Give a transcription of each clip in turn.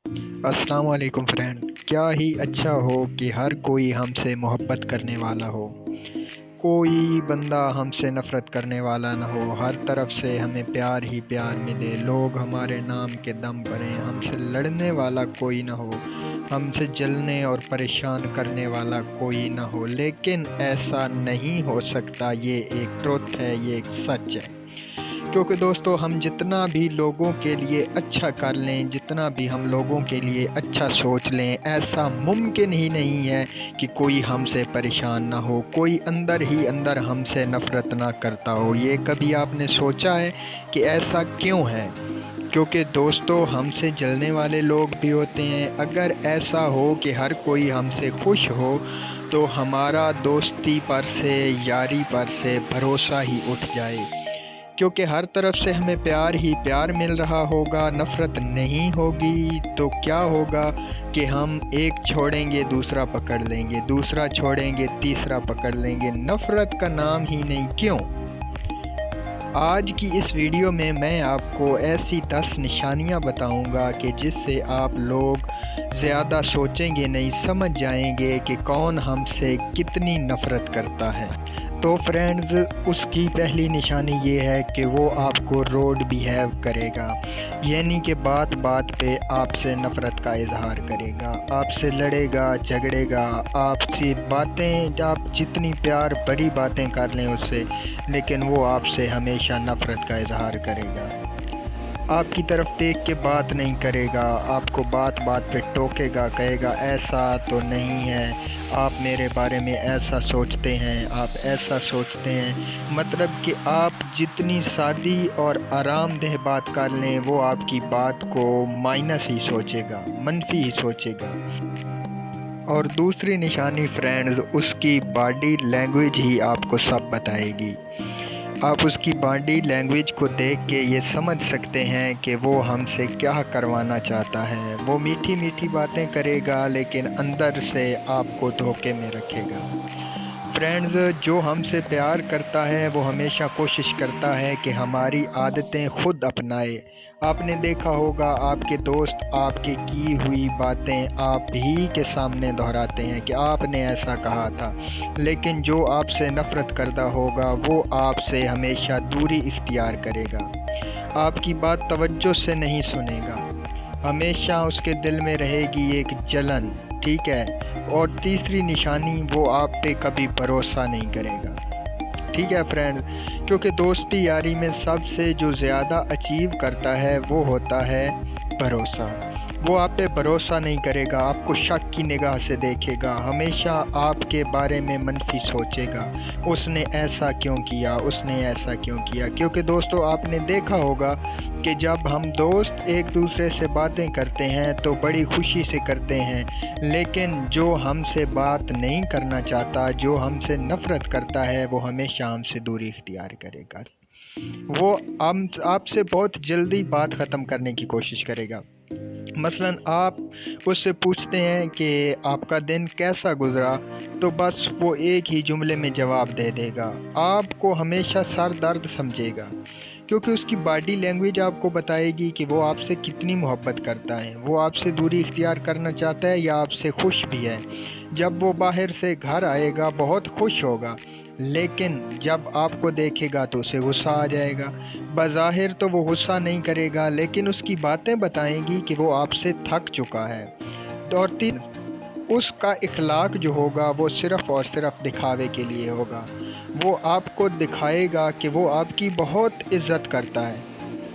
अस्सलाम वालेकुम फ्रेंड। क्या ही अच्छा हो कि हर कोई हमसे मोहब्बत करने वाला हो, कोई बंदा हमसे नफ़रत करने वाला ना हो। हर तरफ से हमें प्यार ही प्यार मिले, लोग हमारे नाम के दम भरें, हमसे लड़ने वाला कोई ना हो, हमसे जलने और परेशान करने वाला कोई ना हो। लेकिन ऐसा नहीं हो सकता, ये एक ट्रुथ है, ये एक सच है। क्योंकि दोस्तों, हम जितना भी लोगों के लिए अच्छा कर लें, जितना भी हम लोगों के लिए अच्छा सोच लें, ऐसा मुमकिन ही नहीं है कि कोई हमसे परेशान ना हो, कोई अंदर ही अंदर हमसे नफ़रत ना करता हो। ये कभी आपने सोचा है कि ऐसा क्यों है? क्योंकि दोस्तों, हमसे जलने वाले लोग भी होते हैं। अगर ऐसा हो कि हर कोई हमसे खुश हो, तो हमारा दोस्ती पर से, यारी पर से भरोसा ही उठ जाए। क्योंकि हर तरफ से हमें प्यार ही प्यार मिल रहा होगा, नफ़रत नहीं होगी। तो क्या होगा कि हम एक छोड़ेंगे दूसरा पकड़ लेंगे, दूसरा छोड़ेंगे तीसरा पकड़ लेंगे, नफ़रत का नाम ही नहीं। क्यों? आज की इस वीडियो में मैं आपको ऐसी 10 निशानियां बताऊंगा कि जिससे आप लोग ज़्यादा सोचेंगे नहीं, समझ जाएंगे कि कौन हमसे कितनी नफ़रत करता है। तो फ्रेंड्स, उसकी पहली निशानी ये है कि वो आपको रोड बिहेव करेगा, यानी कि बात बात पे आपसे नफ़रत का इजहार करेगा, आपसे लड़ेगा, झगड़ेगा, आपसे बातें, आप जितनी प्यार भरी बातें कर लें उससे, लेकिन वो आपसे हमेशा नफ़रत का इजहार करेगा। आपकी तरफ देख के बात नहीं करेगा, आपको बात बात पे टोकेगा, कहेगा ऐसा तो नहीं है, आप मेरे बारे में ऐसा सोचते हैं, आप ऐसा सोचते हैं। मतलब कि आप जितनी सादी और आरामदेह बात कर लें, वो आपकी बात को माइनस ही सोचेगा, मनफी ही सोचेगा। और दूसरी निशानी फ्रेंड्स, उसकी बॉडी लैंग्वेज ही आपको सब बताएगी। आप उसकी बॉडी लैंग्वेज को देख के ये समझ सकते हैं कि वो हमसे क्या करवाना चाहता है। वो मीठी मीठी बातें करेगा, लेकिन अंदर से आपको धोखे में रखेगा। फ्रेंड्स, जो हमसे प्यार करता है वो हमेशा कोशिश करता है कि हमारी आदतें खुद अपनाए। आपने देखा होगा, आपके दोस्त आपकी की हुई बातें आप ही के सामने दोहराते हैं कि आपने ऐसा कहा था, लेकिन जो आपसे नफ़रत करता होगा वो आपसे हमेशा दूरी इख्तियार करेगा, आपकी बात तवज्जो से नहीं सुनेगा, हमेशा उसके दिल में रहेगी एक जलन। ठीक है। और तीसरी निशानी, वो आप पे कभी भरोसा नहीं करेगा। ठीक है फ्रेंड्स, क्योंकि दोस्ती यारी में सबसे जो ज़्यादा अचीव करता है वो होता है भरोसा। वो आप पे भरोसा नहीं करेगा, आपको शक की निगाह से देखेगा, हमेशा आपके बारे में मनफी सोचेगा, उसने ऐसा क्यों किया, उसने ऐसा क्यों किया। क्योंकि दोस्तों, आपने देखा होगा कि जब हम दोस्त एक दूसरे से बातें करते हैं तो बड़ी खुशी से करते हैं, लेकिन जो हमसे बात नहीं करना चाहता, जो हमसे नफ़रत करता है, वो हमेशा हमसे दूरी इख्तियार करेगा। वो हम आपसे बहुत जल्दी बात ख़त्म करने की कोशिश करेगा। मसलन आप उससे पूछते हैं कि आपका दिन कैसा गुज़रा, तो बस वो एक ही जुमले में जवाब दे देगा। आपको हमेशा सर दर्द समझेगा, क्योंकि उसकी बॉडी लैंग्वेज आपको बताएगी कि वो आपसे कितनी मोहब्बत करता है, वो आपसे दूरी इख्तियार करना चाहता है या आपसे खुश भी है। जब वो बाहर से घर आएगा बहुत खुश होगा, लेकिन जब आपको देखेगा तो उसे गुस्सा आ जाएगा। बज़ाहिर तो वो गुस्सा नहीं करेगा, लेकिन उसकी बातें बताएंगी कि वो आपसे थक चुका है। और तीन, उसका इखलाक जो होगा वो सिर्फ़ और सिर्फ दिखावे के लिए होगा। वो आपको दिखाएगा कि वो आपकी बहुत इज़्ज़त करता है,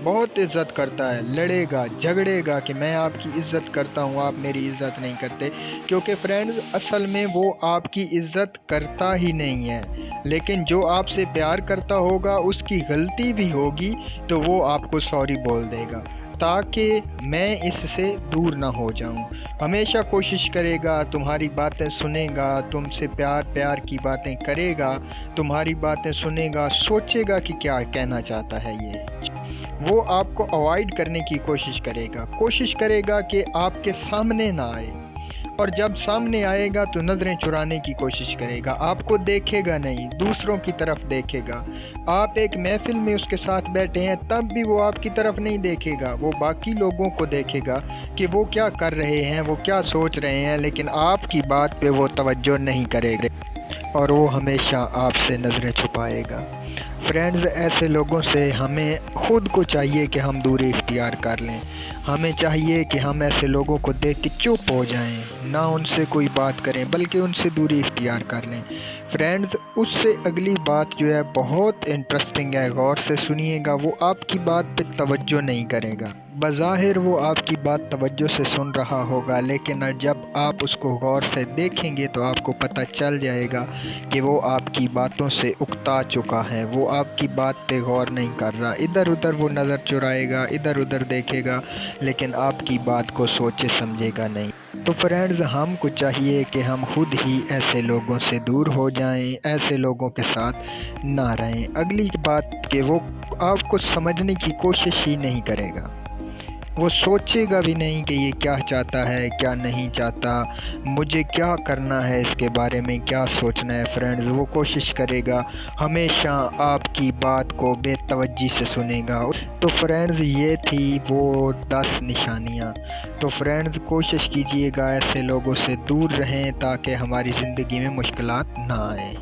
बहुत इज़्ज़त करता है, लड़ेगा झगड़ेगा कि मैं आपकी इज़्ज़त करता हूँ, आप मेरी इज़्ज़त नहीं करते। क्योंकि फ्रेंड्स, असल में वो आपकी इज़्ज़त करता ही नहीं है, लेकिन जो आपसे प्यार करता होगा, उसकी गलती भी होगी तो वो आपको सॉरी बोल देगा, ताकि मैं इससे दूर ना हो जाऊं। हमेशा कोशिश करेगा, तुम्हारी बातें सुनेगा, तुमसे प्यार प्यार की बातें करेगा, तुम्हारी बातें सुनेगा, सोचेगा कि क्या कहना चाहता है ये। वो आपको अवॉइड करने की कोशिश करेगा कि आपके सामने ना आए। اور جب سامنے آئے گا تو نظریں چرانے کی کوشش کرے گا، آپ کو دیکھے گا نہیں، دوسروں کی طرف دیکھے گا۔ آپ ایک محفل میں اس کے ساتھ بیٹھے ہیں تب بھی وہ آپ کی طرف نہیں دیکھے گا، وہ باقی لوگوں کو دیکھے گا کہ وہ کیا کر رہے ہیں، وہ کیا سوچ رہے ہیں، لیکن آپ کی بات پہ وہ توجہ نہیں کرے گا اور وہ ہمیشہ آپ سے نظریں چھپائے گا۔ فرینڈز، ایسے لوگوں سے ہمیں خود کو چاہیے کہ ہم دوری اختیار کر لیں۔ ہمیں چاہیے کہ ہم ایسے لوگوں کو دیکھ کے چپ ہو جائیں، نہ ان سے کوئی بات کریں بلکہ ان سے دوری اختیار کر لیں۔ فرینڈز، اس سے اگلی بات جو ہے بہت انٹرسٹنگ ہے، غور سے سنیے گا۔ وہ آپ کی بات پہ توجہ نہیں کرے گا، بظاہر وہ آپ کی بات توجہ سے سن رہا ہوگا، لیکن جب آپ اس کو غور سے دیکھیں گے تو آپ کو پتہ چل جائے گا کہ وہ آپ کی باتوں سے اکتا چکا ہے، وہ آپ کی بات پہ غور نہیں کر رہا، ادھر ادھر وہ نظر چرائے گا، ادھر ادھر دیکھے گا، لیکن آپ کی بات کو سوچے سمجھے گا نہیں۔ تو فرینڈز، ہم کو چاہیے کہ ہم خود ہی ایسے لوگوں سے دور ہو جائیں، ایسے لوگوں کے ساتھ نہ رہیں۔ اگلی بات کہ وہ آپ کو سمجھنے کی کوشش ہی نہیں کرے گا، وہ سوچے گا بھی نہیں کہ یہ کیا چاہتا ہے، کیا نہیں چاہتا، مجھے کیا کرنا ہے، اس کے بارے میں کیا سوچنا ہے۔ فرینڈز، وہ کوشش کرے گا ہمیشہ آپ کی بات کو بے توجہی سے سنے گا۔ تو فرینڈز، یہ تھی وہ 10 نشانیاں۔ تو فرینڈز، کوشش کیجئے گا ایسے لوگوں سے دور رہیں تاکہ ہماری زندگی میں مشکلات نہ آئیں۔